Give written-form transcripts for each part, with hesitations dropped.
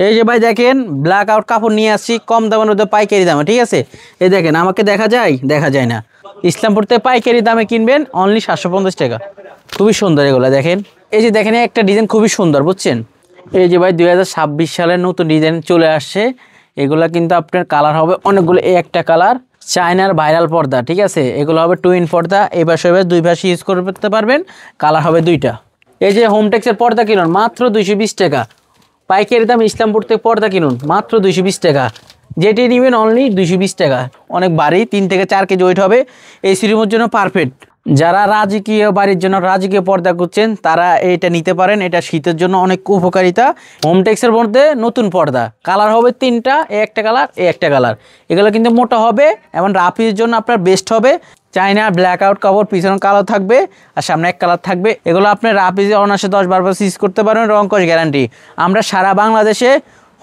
এই যে ভাই দেখেন ব্ল্যাক আউট কাপড় নিয়ে আসছি কম দামের মধ্যে পাইকারি দামে, ঠিক আছে। এই দেখেন আমাকে দেখা যায় না। ইসলামপুর থেকে পাইকারি দামে কিনবেন অনলি 750 টাকা। খুবই সুন্দর এগুলো দেখেন। এই যে দেখেন একটা ডিজাইন খুবই সুন্দর, বুঝছেন। এই যে ভাই 2026 সালের নতুন ডিজাইন চলে আসছে। এগুলা কিন্তু আপনার কালার হবে অনেকগুলো। এই একটা কালার চায়নার ভাইরাল পর্দা, ঠিক আছে। এগুলো হবে টুইন পর্দা, এই পাশে হবে দুই পাশে ইউজ করতে পারবেন। কালার হবে দুইটা। এই যে হোমটেক্সের পর্দা কিনুন মাত্র 220 টাকা। পাইকারি দাম ইসলামপুর থেকে পর্দা কিনুন মাত্র 220 টাকা। যেটি নেবেন অনলি 220 টাকা। অনেক ভারী, 3 থেকে 4 কেজি ওয়েট হবে। এই সিরিমের জন্য পারফেক্ট। যারা রাজকীয় বাড়ির জন্য রাজকীয় পর্দা করছেন তারা এটা নিতে পারেন। এটা শীতের জন্য অনেক উপকারিতা। হোমটেক্সের মধ্যে নতুন পর্দা কালার হবে 3টা, একটা কালার একটা কালার। এগুলো কিন্তু মোটা হবে এবং রাফির জন্য আপনার বেস্ট হবে। চায়না ব্ল্যাক আউট কাপড়, পিছনে কালো থাকবে আর সামনে এক কালার থাকবে। এগুলো আপনি রাফিজে অনায়াসে 10-12 বছর ইউজ করতে পারবেন, রং কস গ্যারান্টি। আমরা সারা বাংলাদেশে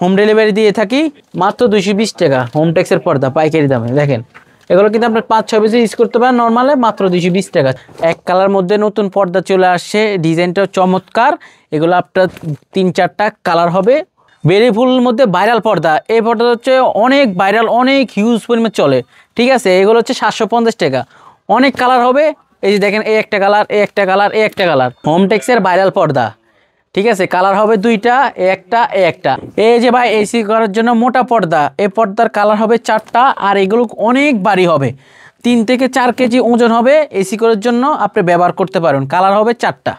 হোম ডেলিভারি দিয়ে থাকি মাত্র 220 টাকা। হোমটেক্সের পর্দা পাইকারি দামে দেখেন। এগুলো কিন্তু আপনার 5-6 বছর ইউজ করতে পারেন নর্মালে, মাত্র 220 টাকা। এক কালার মধ্যে নতুন পর্দা চলে আসছে, ডিজাইনটাও চমৎকার। এগুলো আপনার 3-4টা কালার হবে। বেরি ফুলের মধ্যে ভাইরাল পর্দা, এই পর্দা হচ্ছে অনেক ভাইরাল, অনেক হিউজ পরিমাণে চলে, ঠিক আছে। এগুলো হচ্ছে 750 টাকা। অনেক কালার হবে। এই যে দেখেন এই একটা কালার, এই একটা কালার, এই একটা কালার। হোমটেক্সের ভাইরাল পর্দা, ঠিক আছে। কালার হবে দুইটা, একটা একটা। এই যে ভাই এসি করার জন্য মোটা পর্দা, এই পর্দার কালার হবে 4টা। আর এগুলো অনেক ভারী হবে, 3 থেকে 4 কেজি ওজন হবে। এসি করার জন্য আপনি ব্যবহার করতে পারেন। কালার হবে 4টা।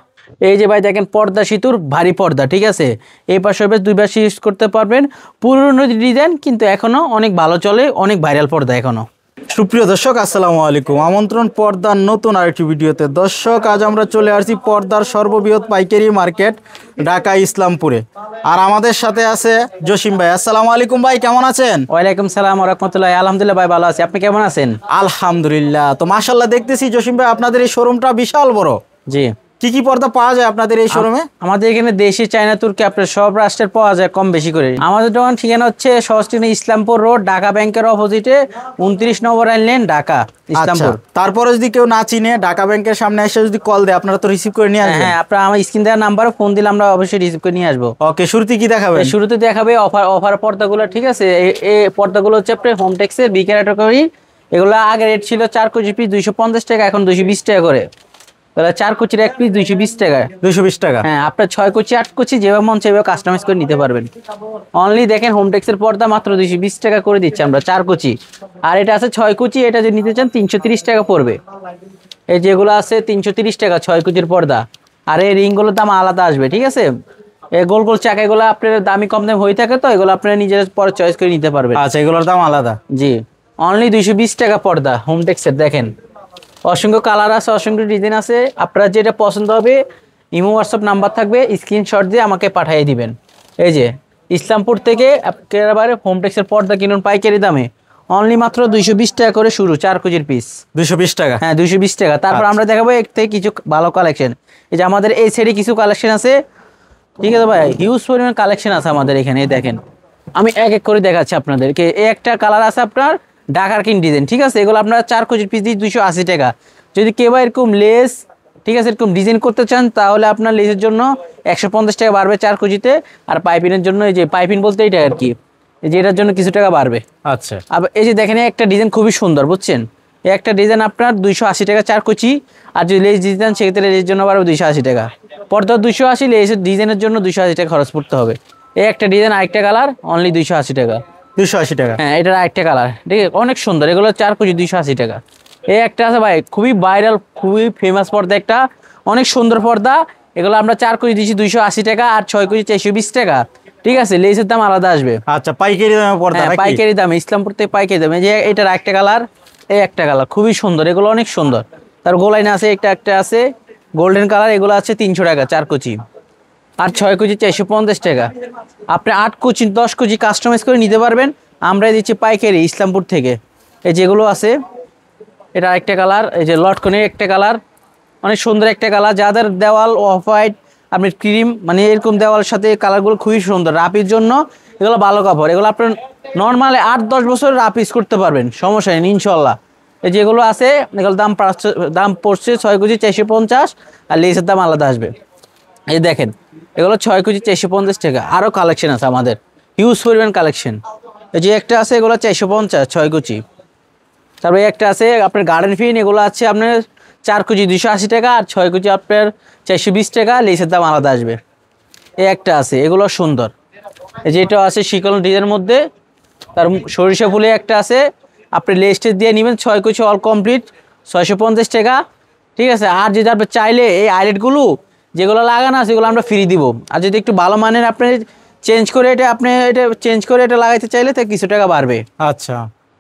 এই যে ভাই দেখেন পর্দা সিঁতুর ভারী পর্দা, ঠিক আছে। এই পাশে হবে দুই পাশে ইউজ করতে পারবেন। পুরনো ডিজাইন কিন্তু এখনো অনেক ভালো চলে, অনেক ভাইরাল পর্দা এখনো। সুপ্রিয় দর্শক আসসালামু আলাইকুম, আমন্ত্রণ পর্দার নতুন আরেকটি ভিডিওতে। দর্শক আজ আমরা চলে আসছি পর্দার সর্ববৃহৎ পাইকারি মার্কেট ঢাকা ইসলামপুরে। আর আমাদের সাথে আছে জসিম ভাই। আসসালামু আলাইকুম ভাই, কেমন আছেন? ওয়ালাইকুম সালাম ওয়া রাহমাতুল্লাহ। আলহামদুলিল্লাহ ভাই ভালো আছি, আপনি কেমন আছেন? আলহামদুলিল্লাহ। তো মাশাআল্লাহ দেখতেছি জসিম ভাই আপনাদের এই শোরুমটা বিশাল বড়। জি। কি কি পর্দা পাওয়া যায় আপনাদের এই শোরুমে? আমাদের এখানে দেশি, চায়না, তুর্কি আপনার সব রাষ্ট্রের পাওয়া যায় কম বেশি করে। আমাদের দোকান ঠিকানা হচ্ছে সহস্টিনা ইসলামপুর রোড, ঢাকা ব্যাংকের অপোজিটে 29 নম্বর লেন, ঢাকা ইসলামপুর। তারপরে যদি কেউ না চিনে ঢাকা ব্যাংকের সামনে এসে যদি কল দেয় আপনারা তো রিসিভ করে নিয়ে আসবেন? হ্যাঁ, আপনারা আমার স্ক্রিন দেওয়ার নাম্বারে ফোন দিলে আমরা অবশ্যই রিসিভ করে নিয়ে আসবো। ওকে, শুরুতে কি দেখাবেন? শুরুতে দেখাবে অফার পর্দাগুলো, ঠিক আছে। এই পর্দাগুলো হচ্ছে আপনার হোমটেক্সের বি ক্যাটাগরি। এগুলো আগে রেট ছিল 4 কেজি পিস 250 টাকা, এখন 220 টাকা করে। তাহলে 4 কুচির এক পিস 220 টাকা। 220 টাকা। হ্যাঁ, আপনার 6 কুচি 8 কুচি যেভাবে মন সেভাবে কাস্টমাইজ করে নিতে পারবেন। অনলি দেখেন হোমটেক্সের পর্দা মাত্র 220 টাকা করে দিচ্ছি আমরা 4 কুচি। আর এটা আছে 6 কুচি, এটা যদি নিতে চান 330 টাকা পড়বে। এই যেগুলো আছে 330 টাকা 6 কুচির পর্দা। আর এই রিংগুলোর দাম আলাদা আসবে, ঠিক আছে। এই গোল গোল চাকা এগুলো আপনার দামি কম দাম হয়ে থাকে, তো এগুলো আপনারা নিজের পরে চয়েস করে নিতে পারবেন। আচ্ছা, এগুলোর দাম আলাদা? জি। অনলি 220 টাকা পর্দা হোমটেক্সের। দেখেন অসংখ্য কালার আছে, অসংখ্য ডিজাইন আছে। আপনার যেটা পছন্দ হবে ইমো হোয়াটসঅ্যাপ নাম্বার থাকবে, স্ক্রিনশট দিয়ে আমাকে পাঠিয়ে দিবেন। এই যে ইসলামপুর থেকে একেবারে হোমটেক্সের পর্দা কিনুন পাইকারি দামে অনলি মাত্র 220 টাকা করে শুরু, 4 কেজির পিস 220 টাকা। হ্যাঁ, 220 টাকা। তারপর আমরা দেখাবো এক থেকে কিছু ভালো কালেকশন। এই যে আমাদের এই সাইডে কিছু কালেকশন আছে, ঠিক আছে ভাই। হিউজ পরিমাণ কালেকশন আছে আমাদের এখানে। দেখেন আমি এক এক করে দেখাচ্ছি আপনাদেরকে। এই একটা কালার আছে আপনার ঢাকার কিং ডিজাইন, ঠিক আছে। এগুলো আপনার 4 কেজির পিস দিয়ে 280 টাকা। যদি কেউ এরকম লেস, ঠিক আছে, এরকম ডিজাইন করতে চান তাহলে আপনার লেসের জন্য 150 টাকা বাড়বে 4 কেজিতে। আর পাইপিনের জন্য, এই যে পাইপিন বলতে এইটা আর কি, এই যে এটার জন্য কিছু টাকা বাড়বে। আচ্ছা। আবার এই যে দেখেন একটা ডিজাইন খুবই সুন্দর, বুঝছেন। এই একটা ডিজাইন আপনার 280 টাকা 4 কুচি। আর যদি লেস দিতে চান সেক্ষেত্রে লেসের জন্য বাড়বে 280 টাকা। পর্দা 280, লেসের ডিজাইনের জন্য 280 টাকা খরচ পড়তে হবে। এই একটা ডিজাইন আরেকটা কালার অনলি 280 টাকা। 280 টাকা। হ্যাঁ, এটার আরেকটা কালার, ঠিক আছে, অনেক সুন্দর। এগুলো 4 কেজি 280 টাকা। এই একটা আছে ভাই খুবই ভাইরাল, খুবই ফেমাস পর্দা, একটা অনেক সুন্দর পর্দা। এগুলো আমরা 4 কেজি দিচ্ছি 280 টাকা, আর 6 কেজি 420 টাকা, ঠিক আছে। লেসের দাম আলাদা আসবে। আচ্ছা, পাইকারি দামে পর্দা? হ্যাঁ, পাইকারি দামে ইসলামপুর থেকে পাইকারি দামে। যে এটার একটা কালার, এই একটা কালার খুবই সুন্দর। এগুলো অনেক সুন্দর। তার গোলাইন আছে, একটা আছে গোল্ডেন কালার। এগুলো আছে 300 টাকা 4 কেজি। আর 6 কেজি 450 টাকা। আপনি 8 কেজি 10 কেজি কাস্টমাইজ করে নিতে পারবেন। আমরাই দিচ্ছি পাইকারি ইসলামপুর থেকে। এই যেগুলো আছে, এটা একটা কালার, এই যে লটকনের একটা কালার, অনেক সুন্দর একটা কালার। যাদের দেওয়াল অফ হোয়াইট, আপনি ক্রিম, মানে এরকম দেওয়ালের সাথে কালারগুলো খুবই সুন্দর। রাপির জন্য এগুলো ভালো কাপড়। এগুলো আপনার নর্মালি 8-10 বছর রাপ ইউজ করতে পারবেন, সমস্যা নেই ইনশাল্লাহ। এই যেগুলো আছে এগুলো দাম পড়ছে 6 কেজি 450, আর লেসের দাম আলাদা আসবে। এই দেখেন এগুলো 6 কেজি 450 টাকা। আরও কালেকশন আছে আমাদের। হিউজ পরিমাণ কালেকশন। এই যে একটা আছে এগুলো 450 6 কুচি। তারপরে একটা আছে আপনার গার্ডেন ফিন, এগুলো আছে আপনার 4 কুচি 280 টাকা, আর 6 কুচি আপনার 420 টাকা, লেসের দাম আলাদা আসবে। এই একটা আছে, এগুলো সুন্দর। এই যে এটা আছে শিকল ডিজাইনের মধ্যে। তার সরিষা ফুলে একটা আছে, আপনি লেস্টের দিয়ে নেবেন 6 কুচি অল কমপ্লিট 650 টাকা, ঠিক আছে। আর যদি আপনি চাইলে এই আইলেটগুলো যেগুলো লাগানো আছে সেগুলো আমরা ফ্রি দিব। আর যদি একটু ভালো মানের আপনি চেঞ্জ করে এটা লাগাইতে চাইলে তো কিছু টাকা বাড়বে। আচ্ছা,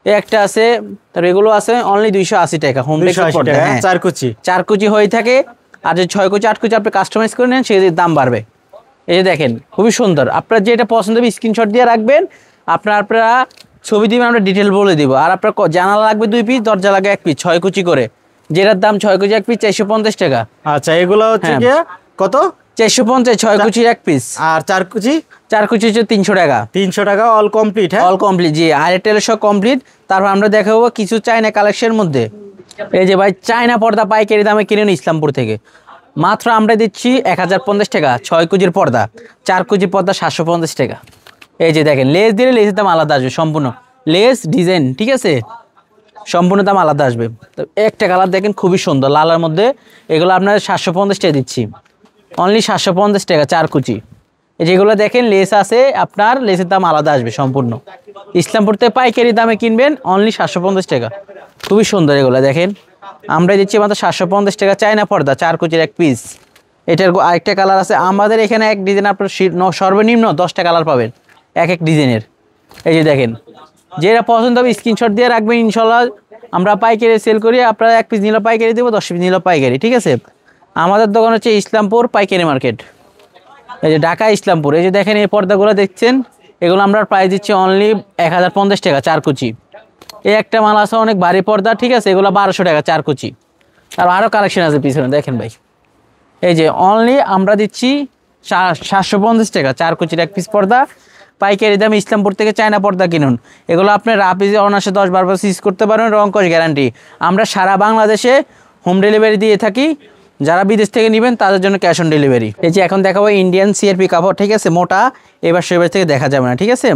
এই একটা আছে। তার এগুলো আছে অনলি 280 টাকা হোম টেক্সচার পর্দা। হ্যাঁ 4 কুচি হয়ে থাকে। আর যদি 6 কুচি 8 কুচি আপনি কাস্টমাইজ করে নেন সেই দাম বাড়বে। এই যে দেখেন খুবই সুন্দর। আপনার যেটা পছন্দ হবে স্ক্রিনশট দিয়ে রাখবেন, আপনারা ছবি দিবেন, আমরা ডিটেল বলে দিব। আর আপনার জানালা লাগবে 2 পিস, দরজা লাগবে 1 পিস 6 কুচি করে, যেটার দাম 6 কুচি 1 পিস 450 টাকা। আচ্ছা, এগুলো হচ্ছে কি কত? 450 6 কুচি 1 পিস। আর 4 কুচি? 4 কুচি হচ্ছে 300 টাকা। 300 টাকা অল কমপ্লিট। হ্যাঁ অল কমপ্লিট, জি। আর এটা সব কমপ্লিট। তারপর আমরা দেখাবো কিছু চায়না কালেকশনের মধ্যে। এই যে ভাই চায়না পর্দা পাইকারি দামে কিনেন ইসলামপুর থেকে, মাত্র আমরা দিচ্ছি 1050 টাকা। 6 কুচির পর্দা, 4 কুচির পর্দা 750 টাকা। এই যে দেখেন লেস দিলে লেসের দাম আলাদা আসবে, সম্পূর্ণ লেস ডিজাইন, ঠিক আছে, সম্পূর্ণ দাম আলাদা আসবে। তো একটা কালার দেখেন খুবই সুন্দর লালের মধ্যে, এগুলো আপনার 750 টাকা দিচ্ছি, অনলি 750 টাকা 4 কুচি। যেগুলো দেখেন লেস আছে, আপনার লেসের দাম আলাদা আসবে সম্পূর্ণ। ইসলামপুর থেকে পাইকারি দামে কিনবেন অনলি 750 টাকা। খুবই সুন্দর এগুলো দেখেন, আমরা দিচ্ছি মাত্র 750 টাকা। চায়না পর্দা 4 কুচির 1 পিস। এটার আরেকটা কালার আছে আমাদের এখানে, এক ডিজাইন আপনার সর্বনিম্ন 10টা কালার পাবেন এক ডিজাইনের। এই যে দেখেন, যেটা পছন্দ হবে স্ক্রিনশট দিয়ে রাখবেন, ইনশাল্লাহ আমরা পাইকারি সেল করি। আপনারা 1 পিস নিলে পাইকারি দেবো, 10 পিস নিলে পাইকারি, ঠিক আছে। আমাদের দোকান হচ্ছে ইসলামপুর পাইকারি মার্কেট, এই যে ঢাকা ইসলামপুর। এই যে দেখেন এই পর্দাগুলো দেখছেন, এগুলো আমরা প্রাইস দিচ্ছি অনলি 1050 টাকা 4 কুচি। এই একটা মাল আছে অনেক ভারী পর্দা, ঠিক আছে, এগুলো 1200 টাকা 4 কুচি। আর আরও কালেকশন আছে পিছনে দেখেন ভাই। এই যে অনলি আমরা দিচ্ছি 750 টাকা 4 কুচির 1 পিস পর্দা পাইকারি দামে। ইসলামপুর থেকে চায়না পর্দা কিনুন, এগুলো আপনি রাপিজে অনার্সে 10-12 বছর ইউজ করতে পারবেন, রং কস গ্যারান্টি। আমরা সারা বাংলাদেশে হোম ডেলিভারি দিয়ে থাকি, যারা বিদেশ থেকে নেবেন তাদের জন্য ক্যাশ অন ডেলিভারি। এই যে এখন দেখাবো ইন্ডিয়ান সিআরপি কাপড়, ঠিক আছে, মোটা, এবার সেবার থেকে দেখা যাবে না, ঠিক আছে।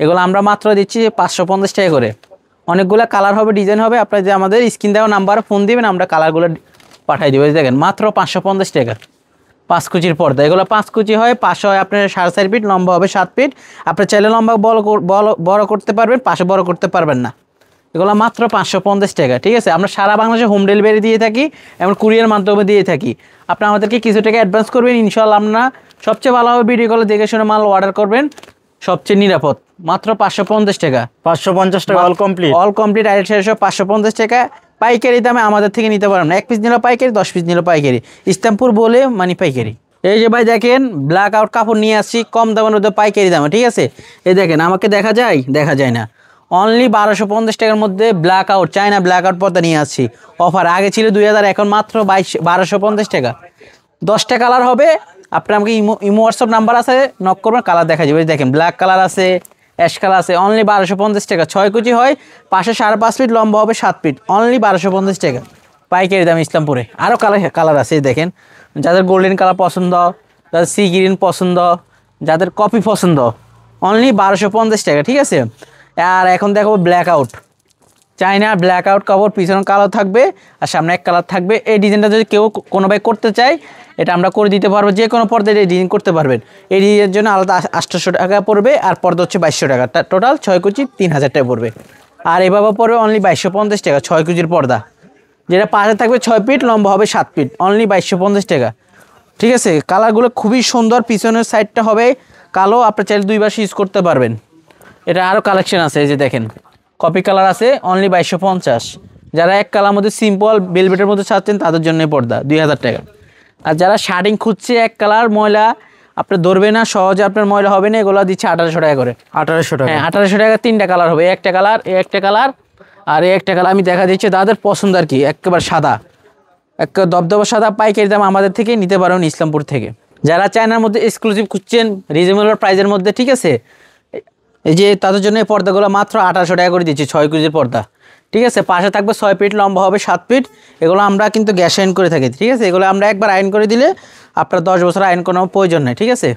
এগুলো আমরা মাত্র দিচ্ছি 550 টাকা করে। অনেকগুলো কালার হবে, ডিজাইন হবে, আপনার যে আমাদের স্ক্রিন দেওয়া নাম্বারে ফোন দিবেন, আমরা কালারগুলো পাঠাই দেবো। দেখেন মাত্র 550 টাকা 5 কুচির পর্দা। এগুলো 5 কুচি হয়, পাশে হয় আপনার 4.5 ফিট, লম্বা হবে 7 ফিট। আপনার চাইলে লম্বা বড় করতে পারবেন, পাশে বড় করতে পারবেন না। এগুলো মাত্র 550 টাকা, ঠিক আছে। আমরা সারা বাংলাদেশে হোম ডেলিভারি দিয়ে থাকি, এবং কুরিয়ার মাধ্যমে দিয়ে থাকি। আপনি আমাদেরকে কিছু টাকা অ্যাডভান্স করবেন, ইনশাল্লাহ আমরা সবচেয়ে ভালো হবে ভিডিও কলে দেখে শুনে মাল অর্ডার করবেন, সবচেয়ে নিরাপদ। মাত্র 550 টাকা 550 টাকা all complete. All complete itel 550 টাকা পাইকারি দামে আমাদের থেকে নিতে পারবেন না। 1 পিস নিলে পাইকারি, 10 পিস নিলে পাইকারি, ইসলামপুর বলে মানে পাইকারি। এই যে ভাই দেখেন ব্ল্যাক আউট কাপড় নিয়ে আসছি কম দামের মধ্যে পাইকারি দামে, ঠিক আছে। এই দেখেন আমাকে দেখা যায় না, অনলি 1250 টাকার মধ্যে black out China black out পর্দা নিয়ে আসছি। অফার আগে ছিল 2000, এখন মাত্র 1250 টাকা। 10টা কালার হবে, আপনি আমাকে ইমো হোয়াটসঅ্যাপ নাম্বার আছে, নক করবেন, কালার দেখা যাবে। দেখেন ব্ল্যাক কালার আছে, অ্যাশ কালার আছে, অনলি 1250 টাকা। 6 কুচি হয়, পাশে 5.5 ফিট, লম্বা হবে 7 ফিট, অনলি 1250 টাকা পাইকারি দাম ইসলামপুরে। আরও কালার আছে দেখেন, যাদের গোল্ডেন কালার পছন্দ, যাদের সি গ্রিন পছন্দ, যাদের কপি পছন্দ, অনলি 1250 টাকা, ঠিক আছে। আর এখন দেখো black out China black out কাপড়, পিছনে কালার থাকবে আর সামনে এক কালার থাকবে। এই ডিজাইনটা যদি কেউ কোনো ভাই করতে চায়, এটা আমরা করে দিতে পারবো, যে কোনো পর্দায় এই ডিজাইন করতে পারবেন। এই ডিজাইনের জন্য আলাদা 800 টাকা পড়বে, আর পর্দা হচ্ছে 2200 টাকা, টোটাল 6 কুচি 3000 টাকা পড়বে। আর এভাবে পড়বে অনলি 2250 টাকা 6 কুচির পর্দা, যেটা পাশে থাকবে 6 ফিট, লম্বা হবে 7 ফিট, অনলি 2250 টাকা, ঠিক আছে। কালারগুলো খুবই সুন্দর, পিছনের সাইডটা হবে কালো, আপনি চাইলে 2 বার ইউজ করতে পারবেন। এটা আরও কালেকশন আছে, এই যে দেখেন কপি কালার আছে, অনলি 2250। যারা এক কালার মধ্যে সিম্পল বেলভেটের মধ্যে চাচ্ছেন তাদের জন্য পর্দা 2000 টাকা। আর যারা শার্টিং খুঁজছে এক কালার, ময়লা আপনার ধরবে না, সহজে আপনার ময়লা হবে না, এগুলো দিচ্ছে 1800 টাকা করে। 1800 টাকা? হ্যাঁ 1800 টাকা। 3টা কালার হবে, একটা কালার, একটা কালার, আর একটা কালার আমি দেখা দিচ্ছি, তাদের পছন্দ আর কি। একেবারে সাদা, এক দবদবা সাদা, পাইকারি দাম আমাদের থেকে নিতে পারেন ইসলামপুর থেকে। যারা চায়নার মধ্যে এক্সক্লুসিভ খুঁজছেন রিজনেবল প্রাইসের মধ্যে, ঠিক আছে, এই যে তাদের জন্য এই পর্দাগুলো মাত্র 1800 টাকা করে দিচ্ছি, 6 কুচির পর্দা, ঠিক আছে। পাশে থাকবে 6 ফিট, লম্বা হবে 7 ফিট। এগুলো আমরা কিন্তু গ্যাস আয়ন করে থাকি, ঠিক আছে। এগুলো আমরা একবার আয়ন করে দিলে আপনার 10 বছর আয়ন কোনো প্রয়োজন নেই, ঠিক আছে।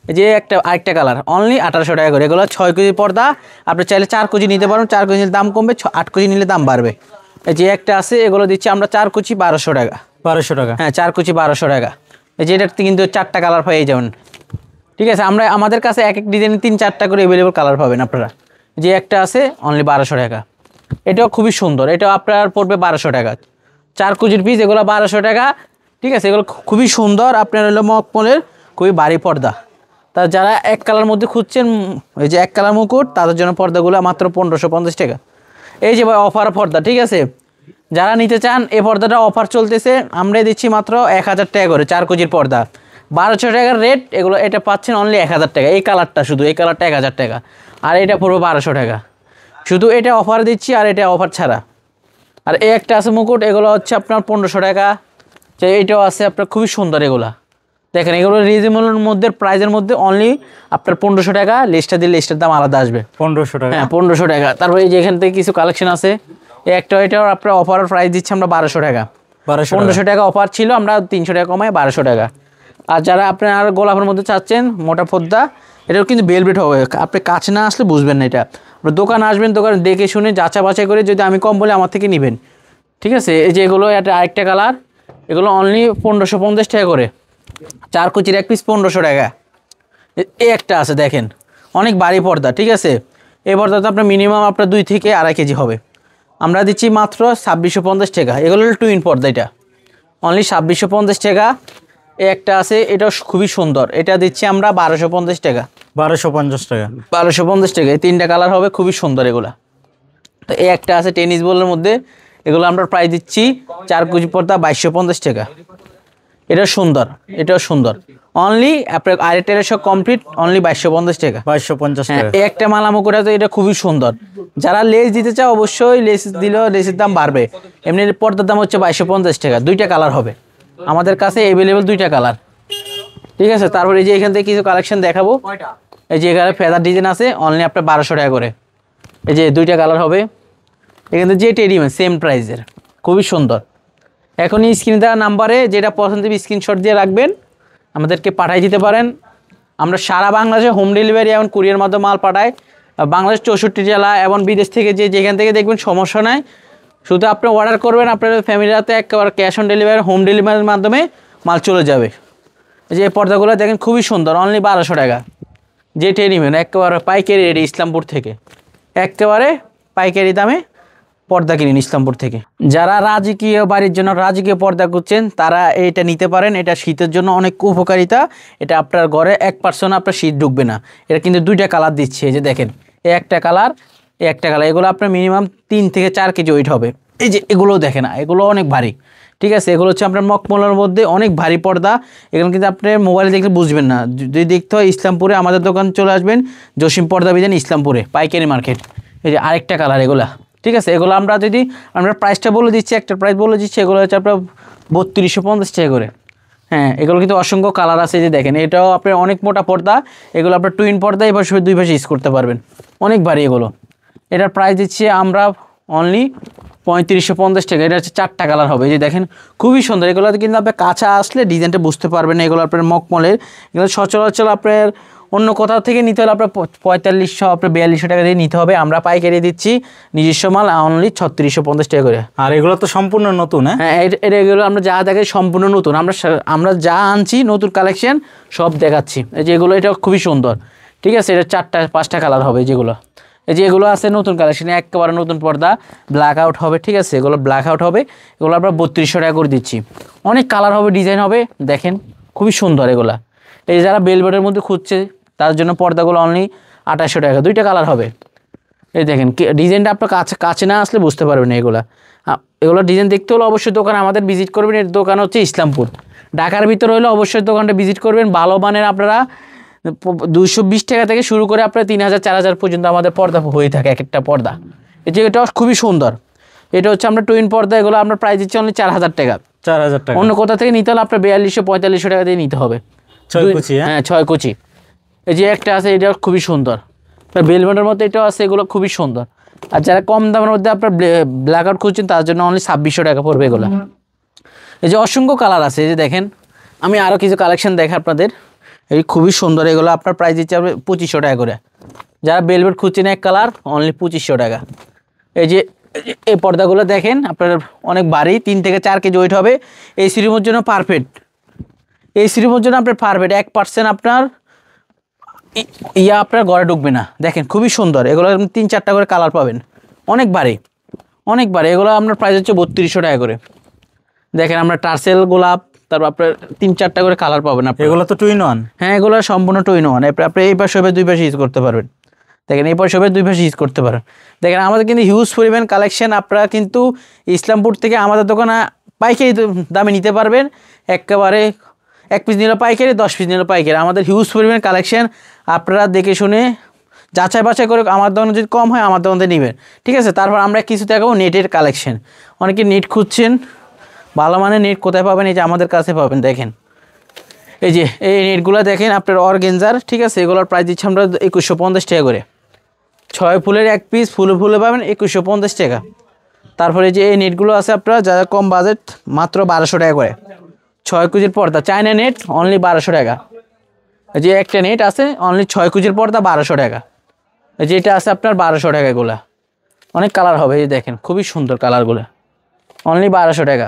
এই যে আরেকটা কালার অনলি 1800 টাকা করে। এগুলো 6 কেজি পর্দা, আপনি চাইলে 4 কেজি নিতে পারেন, 4 কেজি নিলে দাম কমবে, 8 কেজি নিলে দাম বাড়বে। এই যে একটা আছে, এগুলো দিচ্ছি আমরা 4 কেজি 1200 টাকা। 1200 টাকা। হ্যাঁ 4 কেজি 1200 টাকা। এই যে এটাতে কিন্তু 4টা কালার পেয়ে যাবেন, ঠিক আছে। আমাদের কাছে এক এক ডিজাইনে 3-4টা করে অ্যাভেলেবল কালার পাবেন আপনারা। যে একটা আছে অনলি 1200 টাকা, এটাও খুবই সুন্দর, এটাও আপনার পড়বে 1200 টাকা। 4 কেজির পিস, এগুলো 1200 টাকা, ঠিক আছে। এগুলো খুবই সুন্দর, আপনার হলো মকমলের খুবই ভারী পর্দা। তা যারা এক কালার মধ্যে খুঁজছেন, এই যে এক কালার মুকুট, তাদের জন্য পর্দাগুলো মাত্র 1550 টাকা। এই যে ভাই অফার পর্দা, ঠিক আছে। যারা নিতে চান এই পর্দাটা অফার চলতেছে, আমরা দিচ্ছি মাত্র 1000 টাকা করে 4 কেজির পর্দা। 1200 টাকার রেট, এগুলো এটা পাচ্ছেন অনলি 1000 টাকা। এই কালারটা, শুধু এই কালারটা 1000 টাকা, আর এটা পড়বে 1200 টাকা। শুধু এটা অফার দিচ্ছি, আর এটা অফার ছাড়া। আর এই একটা আছে মুকুট, এগুলো হচ্ছে আপনার 1500 টাকা। যে এইটাও আছে আপনার খুবই সুন্দর, এগুলা দেখেন, এগুলো রিজনেবলের মধ্যে, প্রাইজের মধ্যে অনলি আপনার 1500 টাকা। লিস্টটা দিলে লিস্টের দাম আলাদা আসবে, 1500 টাকা। হ্যাঁ 1500 টাকা। তারপরে এই যে এখান থেকে কিছু কালেকশন আছে, এটাও আপনার অফার প্রাইস দিচ্ছি আমরা 1200 টাকা। 1500 টাকা অফার ছিল, আমরা 300 টাকা কমায় 1200 টাকা। আর যারা আপনার গোলাপের মধ্যে চাচ্ছেন মোটা পর্দা, এটাও কিন্তু বেলভেট হবে, আপনি কাছে না আসলে বুঝবেন না এটা। দোকানে আসবেন, দোকানে দেখে শুনে যাচাই বাছাই করে, যদি আমি কম বলে আমার থেকে নেবেন, ঠিক আছে। এই যে এগুলো এটা আরেকটা কালার, এগুলো অনলি 1550 টাকা করে। 4 কেজির এক পিস 1500 টাকা। এই একটা আছে দেখেন, অনেক ভারী পর্দা, ঠিক আছে। এই পর্দাটা আপনার মিনিমাম আপনার 2 থেকে 2.5 কেজি হবে। আমরা দিচ্ছি মাত্র 2650 টাকা। এগুলো হলো টুইন পর্দা, এটা অনলি 2650 টাকা। এই একটা আছে, এটাও খুবই সুন্দর, এটা দিচ্ছি আমরা 1250 টাকা। 1250 টাকা। 1250 টাকা। এই 3টা কালার হবে, খুবই সুন্দর এগুলা। তো এই একটা আছে টেনিস বলের মধ্যে, এগুলো আমরা প্রায় দিচ্ছি 4 কেজি পর্দা 2250 টাকা। এটা সুন্দর, এটাও সুন্দর, অনলি আপনার আরেকটা সব কমপ্লিট অনলি 2250 টাকা। 2250 হ্যাঁ টাকা। এই একটা মালা মুকুট আছে, এটা খুবই সুন্দর। যারা লেস দিতে চাও, অবশ্যই লেস দিলেও লেসের দাম বাড়বে। এমনি পর্দার দাম হচ্ছে 2250 টাকা। 2টা কালার হবে আমাদের কাছে অ্যাভেলেবেল, 2টা কালার, ঠিক আছে। তারপরে এই যে এখান থেকে কিছু কালেকশন দেখাবো। এই যে এখানে ফেদার ডিজাইন আছে, অনলি আপনার 1200 টাকা করে। এই যে 2টা কালার হবে, এখানে যে টেডিমেন্ট সেম প্রাইসের, খুবই সুন্দর। এখনই স্ক্রিনে দেওয়া নাম্বারে যেটা পছন্দ হবে স্ক্রিনশট দিয়ে রাখবেন, আমাদেরকে পাঠিয়ে দিতে পারেন। আমরা সারা বাংলাদেশে হোম ডেলিভারি এবং কুরিয়ার মাধ্যমে মাল পাঠাই। বাংলাদেশ 64 জেলা এবং বিদেশ থেকে যেখান থেকে দেখবেন সমস্যা নাই, শুধু আপনি অর্ডার করবেন, আপনার ফ্যামিলির হাতে একেবারে ক্যাশ অন ডেলিভারি, হোম ডেলিভারির মাধ্যমে মাল চলে যাবে। যে পর্দাগুলো দেখেন খুবই সুন্দর, অনলি 1200 টাকা। যে টেনিমেন একেবারে পাইকারি রেট, ইসলামপুর থেকে একেবারে পাইকারি দামে পর্দা কিনুন ইসলামপুর থেকে। যারা রাজকীয় বাড়ির জন্য রাজকীয় পর্দা করছেন, তারা এটা নিতে পারেন। এটা শীতের জন্য অনেক উপকারিতা। এটা আপনার ঘরে 1% আপনার শীত ঢুকবে না। এটা কিন্তু 2টা কালার দিচ্ছে, এই যে দেখেন, এই একটা কালার, এই একটা কালার। এগুলো আপনার মিনিমাম 3 থেকে 4 কেজি ওয়েট হবে। এই যে এগুলো দেখেন, এগুলো অনেক ভারী, ঠিক আছে। এগুলো হচ্ছে আপনার মকমলের মধ্যে অনেক ভারী পর্দা। এগুলো কিন্তু আপনি মোবাইলে দেখলে বুঝবেন না, যদি দেখতে হয় ইসলামপুরে আমাদের দোকান চলে আসবেন, জসিম পর্দা বিধান ইসলামপুরে পাইকারি মার্কেট। এই যে আরেকটা কালার, এগুলা, ঠিক আছে। এগুলো আমরা প্রাইসটা বলে দিচ্ছি, একটা প্রাইস বলে দিচ্ছি, এগুলো হচ্ছে আপনার 3250 টাকা করে। হ্যাঁ এগুলো কিন্তু অসংখ্য কালার আছে, যে দেখেন, এটাও আপনার অনেক মোটা পর্দা। এগুলো আপনার টুইন পর্দা, এবার 2 পাশে ইউজ করতে পারবেন, অনেক ভারী এগুলো। এটার প্রাইস দিচ্ছি আমরা অনলি 3550 টাকা। এটা হচ্ছে 4টা কালার হবে, এই যে দেখেন, খুবই সুন্দর। এগুলোতে কিন্তু আপনার কাছে আসলে ডিজাইনটা বুঝতে পারবেন না। এগুলো আপনার মকমলের, এগুলো সচরাচর আপনার অন্য কোথাও থেকে নিতে হলে আপনার 4500 আপনার 4200 টাকা দিয়ে নিতে হবে। আমরা পাইকারি দিচ্ছি নিজস্ব মাল অনলি 3650 টাকা করে। আর এগুলো তো সম্পূর্ণ নতুন। হ্যাঁ এগুলো আমরা যা দেখাই সম্পূর্ণ নতুন। আমরা যা আনছি নতুন কালেকশন সব দেখাচ্ছি। এই যে এগুলো, এটা খুবই সুন্দর, ঠিক আছে। এটা 4-5টা কালার হবে যেগুলো। এই যে এগুলো আছে নতুন কালেকশন, একেবারে নতুন পর্দা, ব্ল্যাক আউট হবে, ঠিক আছে। এগুলো ব্ল্যাক আউট হবে, এগুলো আমরা 3200 টাকা করে দিচ্ছি। অনেক কালার হবে, ডিজাইন হবে, দেখেন খুবই সুন্দর এগুলা। এই যারা বেলভেটের মধ্যে খুঁজছে, তার জন্য পর্দাগুলো অনলি 2800 টাকা। 2টা কালার হবে। এই দেখেন ডিজাইনটা আপনার কাছে না আসলে বুঝতে পারবেন না। এগুলো ডিজাইন দেখতে হলে অবশ্যই দোকানে আমাদের ভিজিট করবেন। এর দোকান হচ্ছে ইসলামপুর। ঢাকার ভিতরে হলে অবশ্যই দোকানটা ভিজিট করবেন। ভালো মানের আপনারা 220 টাকা থেকে শুরু করে আপনার 3000-4000 পর্যন্ত আমাদের পর্দা হয়ে থাকে, এক একটা পর্দা। এই যে এটা খুবই সুন্দর, এটা হচ্ছে আমরা টুইন পর্দা। এগুলো আমরা প্রাইস দিচ্ছি অনলি 4000 টাকা। 4000 টাকা। অন্য কোথা থেকে নিতে হলে আপনার 4200-4500 টাকা দিয়ে নিতে হবে। 6 কুচি। হ্যাঁ 6 কুচি। এই যে একটা আছে, এটা খুবই সুন্দর, বেলভেটের মধ্যে এটাও আছে, এগুলো খুবই সুন্দর। আর যারা কম দামের মধ্যে আপনার ব্ল্যাক আউট খুঁজছেন, তার জন্য অনলি 2600 টাকা পড়বে এগুলো। এই যে অসংখ্য কালার আছে, এই যে দেখেন, আমি আরও কিছু কালেকশন দেখাই আপনাদের। এই খুবই সুন্দর, এগুলো আপনার প্রাইস দিচ্ছে 2500 টাকা করে। যারা বেলভেট খুঁজছেন এক কালার, অনলি 2500 টাকা। এই যে এই পর্দাগুলো দেখেন, আপনার অনেক ভারী, 3 থেকে 4 কেজি ওয়েট হবে। এই সিরিমের জন্য পারফেক্ট, এই সিরিমের জন্য আপনার পারফেক্ট। 1% আপনার আপনার ঘরে ঢুকবে না। দেখেন খুবই সুন্দর, এগুলো 3-4টা করে কালার পাবেন, অনেক ভারী, অনেক ভারী। এগুলো আপনার প্রাইস হচ্ছে 3200 টাকা করে। দেখেন আমরা টার্সেল গোলাপ, তারপর আপনার 3-4টা করে কালার পাবেন আপনি। এগুলো তো 2-in-1। হ্যাঁ, এগুলো সম্পূর্ণ 2-in-1। আপনি এই পাশে হবে, 2 পাশে ইউজ করতে পারবেন। দেখেন এই পাশে হবে, 2 পাশে ইউজ করতে পারেন। দেখেন আমাদের কিন্তু হিউজ পরিমাণ কালেকশন। আপনারা কিন্তু ইসলামপুর থেকে আমাদের দোকানে পাইকারি দামে নিতে পারবেন। একেবারে 1 পিস নিলে পাইকারি, 10 পিস নিলে পাইকারি। আমাদের হিউজ পরিমাণ কালেকশন, আপনারা দেখে শুনে যাচাই বাছাই করে আমার দোকানে যদি কম হয় আমার দোকানে নেবেন, ঠিক আছে। তারপর আমরা কিছু দেখাবো নেটের কালেকশন। অনেকে নেট খুঁজছেন, ভালো মানের নেট কোথায় পাবেন? এই যে আমাদের কাছে পাবেন। দেখেন এই যে এই নেটগুলো দেখেন আপনার অর্গেঞ্জার, ঠিক আছে। এগুলোর প্রাইস দিচ্ছি আমরা 2150 টাকা করে। 6 ফুলের 1 পিস, ফুলে ফুলে পাবেন 2150 টাকা। তারপরে যে এই নেটগুলো আছে আপনারা যারা কম বাজেট, মাত্র 1200 টাকা করে। 6 কেজির পর্দা, চায়না নেট, অনলি 1200 টাকা। এই যে একটা নেট আছে অনলি 6 কেজির পর্দা, 1200 টাকা। এই যে এটা আছে আপনার 1200 টাকা। এগুলা অনেক কালার হবে, এই দেখেন খুবই সুন্দর কালারগুলো, অনলি 1200 টাকা।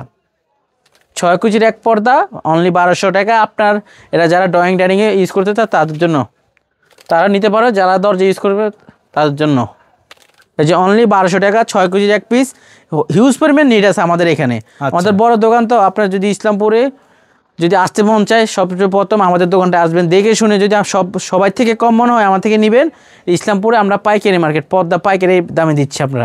6 কেজির এক পর্দা, অনলি 1200 টাকা। আপনার এরা যারা ড্রয়িং ডাইনিংয়ে ইউজ করতে চায় তাদের জন্য, তারা নিতে পারো। যারা দরজা ইউজ করবে তাদের জন্য এই যে অনলি 1200 টাকা, 6 কেজির 1 পিস। হিউজ পরিমাণ নেট আছে আমাদের এখানে। আমাদের বড় দোকান তো, আপনার যদি ইসলামপুরে যদি আসতে মন চায়, সবচেয়ে প্রথম আমাদের দোকানটা আসবেন, দেখে শুনে যদি সবাই থেকে কম মনে হয় আমার থেকে নেবেন। ইসলামপুরে আমরা পাইকারি মার্কেট, পর্দা পাইকারি দামে দিচ্ছি আপনারা।